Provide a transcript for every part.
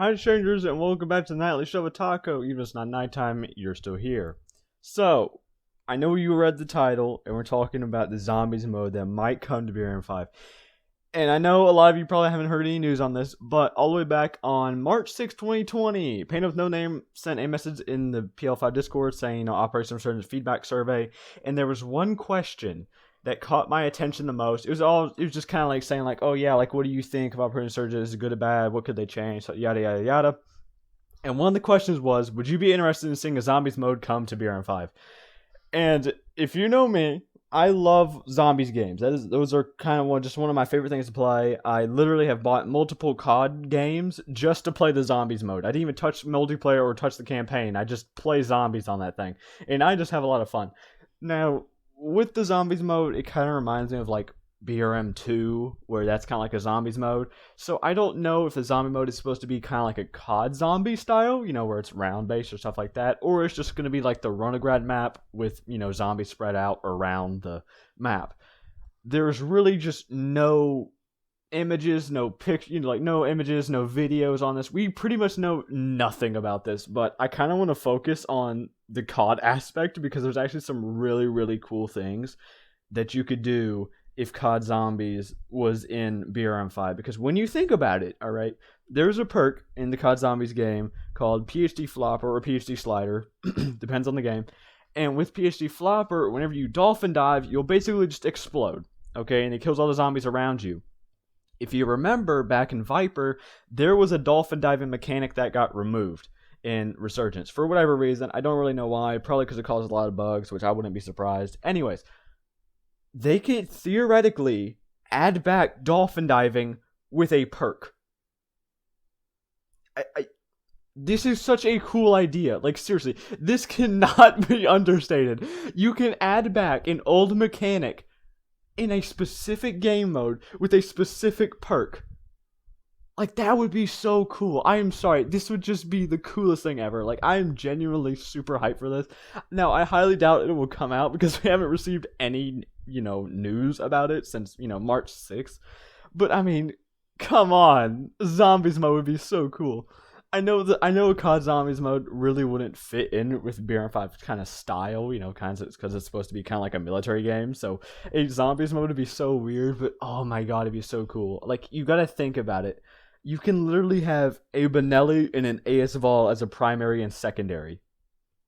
Hi, strangers, and welcome back to the Nightly Show with Taco. Even if it's not nighttime, you're still here. So, I know you read the title, and we're talking about the zombies mode that might come to BRM5. And I know a lot of you probably haven't heard any news on this, but all the way back on March 6, 2020, Pain of No Name sent a message in the PL5 Discord saying, Operation Resurgence feedback survey, and there was one question that caught my attention the most. It was just kind of like saying like, oh yeah, like what do you think of Operation Resurgence? Is it good or bad? What could they change? So yada yada yada. And one of the questions was, would you be interested in seeing a zombies mode come to BRM5? And if you know me, I love zombies games. Those are kind of one of my favorite things to play. I literally have bought multiple COD games just to play the zombies mode. I didn't even touch multiplayer or touch the campaign. I just play zombies on that thing, and I just have a lot of fun. Now, with the zombies mode, it kind of reminds me of like BRM2, where that's kind of like a zombies mode. So I don't know if the zombie mode is supposed to be kind of like a COD zombie style, where it's round based or stuff like that, or it's just going to be like the Runograd map with, zombies spread out around the map. There's really just no images, no pictures, like no images, no videos on this. We pretty much know nothing about this, but I kind of want to focus on the COD aspect because there's actually some really, really cool things that you could do if COD Zombies was in BRM5. Because when you think about it, all right, there's a perk in the COD Zombies game called PhD Flopper or PhD Slider, depends on the game. And with PhD Flopper, whenever you dolphin dive, you'll basically just explode, okay? And it kills all the zombies around you. If you remember, back in Viper, there was a dolphin diving mechanic that got removed in Resurgence. For whatever reason, I don't really know why. Probably because it caused a lot of bugs, which I wouldn't be surprised. Anyways, they could theoretically add back dolphin diving with a perk. This is such a cool idea. Like, seriously, this cannot be understated. You can add back an old mechanic in a specific game mode with a specific perk. Like, that would be so cool. I am sorry. This would just be the coolest thing ever. Like, I am genuinely super hyped for this. Now, I highly doubt it will come out because we haven't received any, news about it since, March 6th. But, I mean, come on. Zombies mode would be so cool. I know COD Zombies mode really wouldn't fit in with BRM5 kind of style, kind of because it's supposed to be kind of like a military game. So a Zombies mode would be so weird, but oh my god, it'd be so cool. Like, you gotta think about it. You can literally have a Benelli and an ASVAL as a primary and secondary.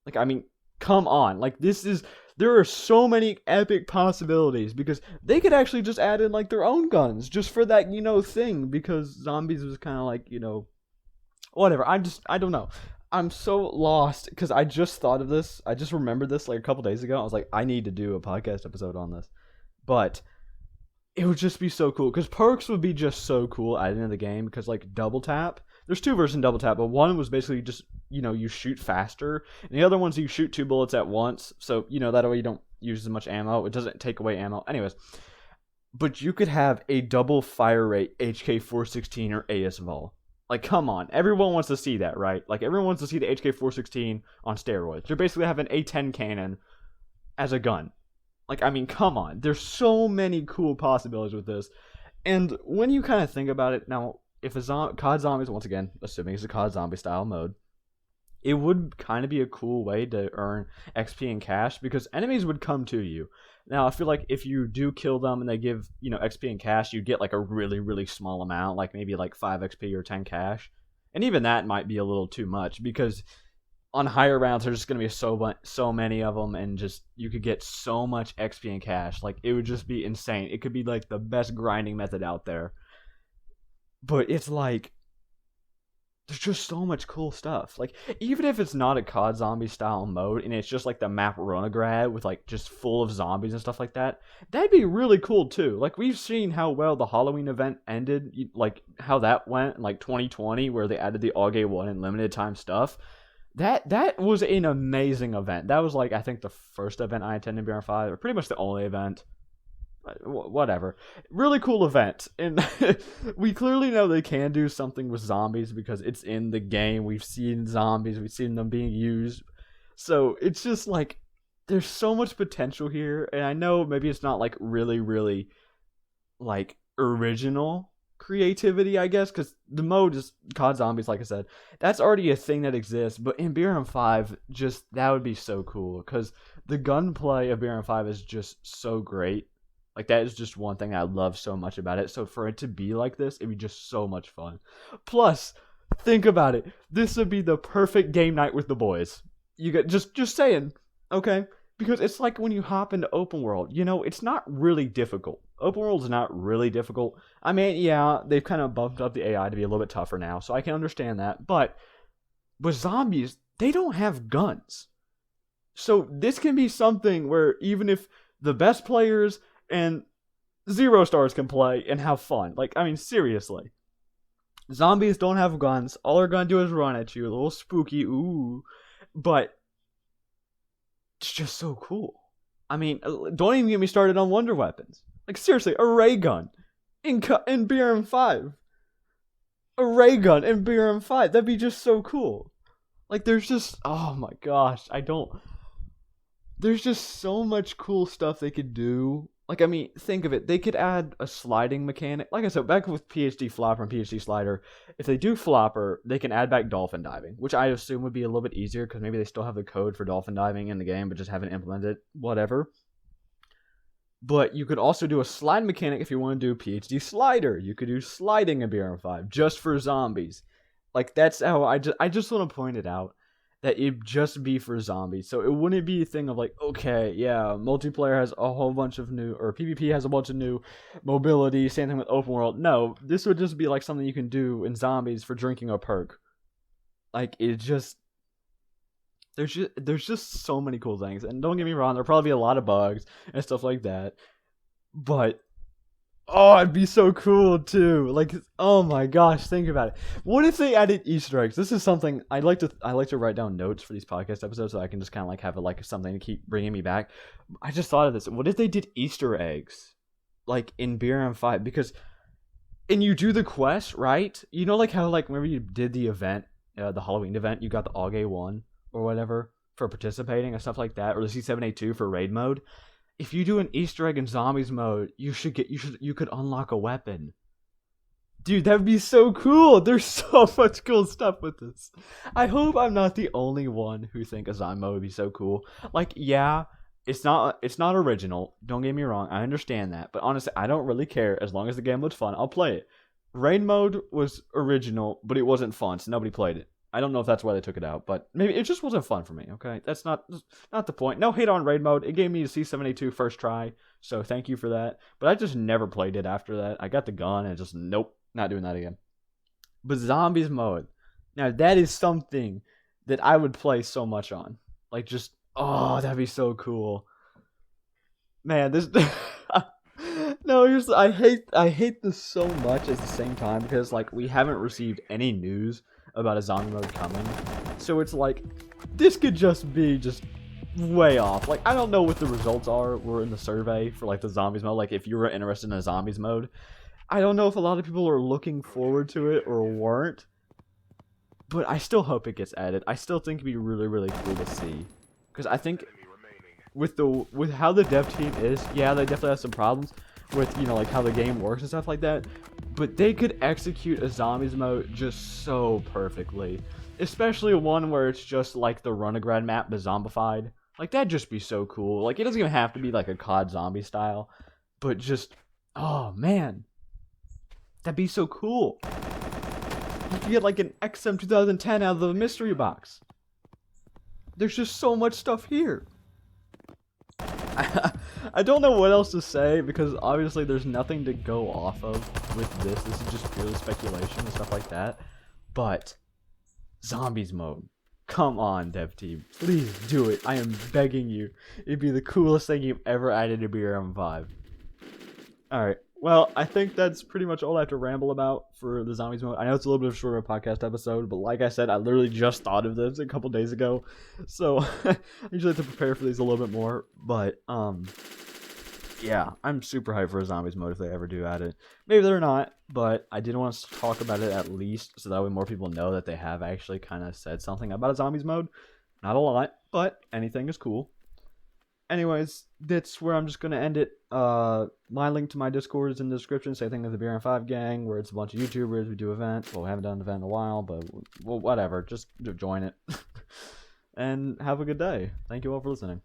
Like, I mean, come on. Like, there are so many epic possibilities because they could actually just add in like their own guns just for that, thing, because zombies was kind of like, whatever. I don't know. I'm so lost because I just thought of this. I just remembered this like a couple days ago. I was like, I need to do a podcast episode on this. But it would just be so cool because perks would be just so cool at the end of the game because like double tap. There's two versions of double tap, but one was basically just, you shoot faster. And the other one's you shoot two bullets at once. So, that way you don't use as much ammo. It doesn't take away ammo. Anyways. But you could have a double fire rate HK416 or ASVAL. Like, come on. Everyone wants to see that, right? Like, everyone wants to see the HK416 on steroids. You're basically having an A10 cannon as a gun. Like, I mean, come on. There's so many cool possibilities with this. And when you kind of think about it, now, if a COD Zombies, once again, assuming it's a COD Zombie style mode, it would kind of be a cool way to earn XP and cash because enemies would come to you. Now, I feel like if you do kill them and they give, XP and cash, you get like a really, really small amount, like maybe like 5 XP or 10 cash. And even that might be a little too much because on higher rounds, there's just going to be so many of them and just you could get so much XP and cash. Like, it would just be insane. It could be like the best grinding method out there. But it's like, there's just so much cool stuff. Like, even if it's not a COD zombie style mode and it's just like the map Runograd with like just full of zombies and stuff like that, that'd be really cool too. Like, we've seen how well the Halloween event ended, like how that went in like 2020 where they added the AUG 1 and limited time stuff. That was an amazing event. That was like, I think the first event I attended in BR5, or pretty much the only event. Whatever. Really cool event. And we clearly know they can do something with zombies because it's in the game. We've seen zombies. We've seen them being used. So it's just like, there's so much potential here. And I know maybe it's not like really, really like original creativity, I guess, because the mode is COD Zombies, like I said. That's already a thing that exists, but in BRM5, just, that would be so cool, because the gunplay of BRM5 is just so great. Like, that is just one thing I love so much about it. So for it to be like this, it'd be just so much fun. Plus, think about it. This would be the perfect game night with the boys. You get just saying, okay? Because it's like when you hop into open world, you know, it's not really difficult. Open world's not really difficult. I mean, yeah, they've kind of bumped up the AI to be a little bit tougher now, so I can understand that. But with zombies, they don't have guns. So this can be something where even if the best players and 0 stars can play and have fun. Like, I mean, seriously. Zombies don't have guns. All they're gonna do is run at you. A little spooky, ooh. But it's just so cool. I mean, don't even get me started on wonder weapons. Like, seriously, a ray gun in BRM5. A ray gun in BRM5. That'd be just so cool. Like, there's just, oh my gosh, there's just so much cool stuff they could do. Like, I mean, think of it. They could add a sliding mechanic. Like I said, back with PhD Flopper and PhD Slider, if they do Flopper, they can add back dolphin diving, which I assume would be a little bit easier because maybe they still have the code for dolphin diving in the game, but just haven't implemented it. Whatever. But you could also do a slide mechanic if you want to do PhD Slider. You could do sliding in BRM5 just for zombies. Like, that's how I just want to point it out. That it'd just be for zombies. So it wouldn't be a thing of like, okay, yeah, multiplayer has a whole bunch of new, or PvP has a bunch of new mobility, same thing with open world. No, this would just be like something you can do in zombies for drinking a perk. Like, it just, there's just so many cool things. And don't get me wrong, there'll probably be a lot of bugs and stuff like that. But, oh, it'd be so cool too. Like, oh my gosh, think about it. What if they added Easter eggs? This is something I like to write down notes for these podcast episodes so I can just kind of like have it like something to keep bringing me back. I just thought of this. What if they did Easter eggs like in BRM5? Because and you do the quest, right? You know, like how like whenever you did the event, the Halloween event, you got the Auge 1 or whatever for participating and stuff like that, or the C782 for raid mode. If you do an Easter egg in zombies mode, you could unlock a weapon. Dude, that would be so cool. There's so much cool stuff with this. I hope I'm not the only one who think a zombie mode would be so cool. Like, yeah, it's not original. Don't get me wrong. I understand that. But honestly, I don't really care. As long as the game looks fun, I'll play it. Raid mode was original, but it wasn't fun, so nobody played it. I don't know if that's why they took it out, but maybe it just wasn't fun for me, okay? That's not the point. No hate on raid mode. It gave me a C782 first try, so thank you for that. But I just never played it after that. I got the gun and just, nope, not doing that again. But zombies mode, now that is something that I would play so much on. Like, just, oh, that'd be so cool. Man, this... No, I hate this so much at the same time because, like, we haven't received any news about a zombie mode coming. So it's like, this could just be way off. Like, I don't know what the results were in the survey for, like, the zombies mode. Like, if you were interested in a zombies mode. I don't know if a lot of people are looking forward to it or weren't. But I still hope it gets added. I still think it'd be really, really cool to see. Because I think with how the dev team is, yeah, they definitely have some problems with, you know, like how the game works and stuff like that. But they could execute a zombies mode just so perfectly. Especially one where it's just like the Runagrad map but zombified. Like, that'd just be so cool. Like, it doesn't even have to be like a COD zombie style. But just, oh man. That'd be so cool. You could get like an XM 2010 out of the mystery box. There's just so much stuff here. I don't know what else to say because obviously there's nothing to go off of with this. This is just purely speculation and stuff like that. But zombies mode. Come on, dev team. Please do it. I am begging you. It'd be the coolest thing you've ever added to BRM5. Alright. Well, I think that's pretty much all I have to ramble about for the zombies mode. I know it's a little bit of a shorter podcast episode, but like I said, I literally just thought of this a couple days ago. So, I usually have to prepare for these a little bit more. But, yeah, I'm super hyped for a zombies mode if they ever do add it. Maybe they're not, but I did want to talk about it at least, so that way more people know that they have actually kind of said something about a zombies mode. Not a lot, but anything is cool. anyways, that's where I'm just gonna end it. My link to my Discord is in the description. Same thing with the BRM5 Gang, where it's a bunch of YouTubers. We do events. Well, we haven't done an event in a while, but well, whatever. Just join it. And have a good day. Thank you all for listening.